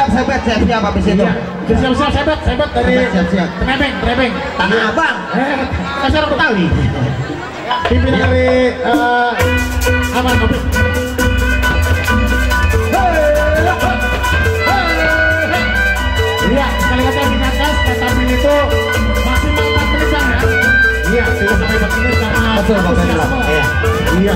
siap habis itu. Siap sebet dari Trebeng. Tanah Abang. Kasar Betawi. Pimpinan dari Abang Kopi. Iya, sekali kata Binakas, tetapi itu maksimal 4 menit ya. Iya, 3 sampai 4 menit karena betul Bang. Iya.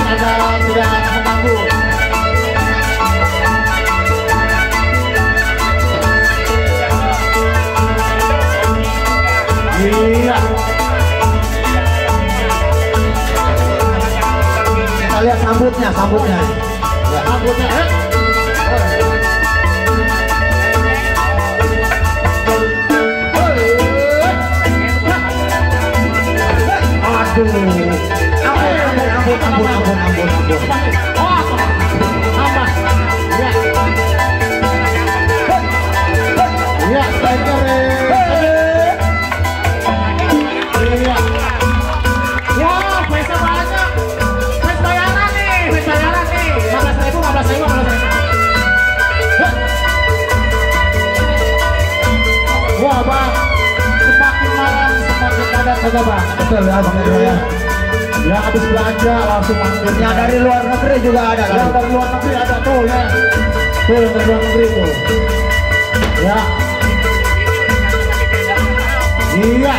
Ada tidak mengganggu. Iya. Kita lihat sambutnya. Ya, sambutnya. Aduh. Ampun. Ya, striker. Iya. Wah, pesa banyak. Pes bayaran nih. 15.000. Wah, Bang. Semakin malam semakin padat saja, Bang. Betul ya Bang ya. Yang habis belanja langsung manggil. Yang dari luar negeri juga ada kan? Yang dari luar negeri ada tuh ya. Tuh yang dari luar negeri tuh. Ya. Iya.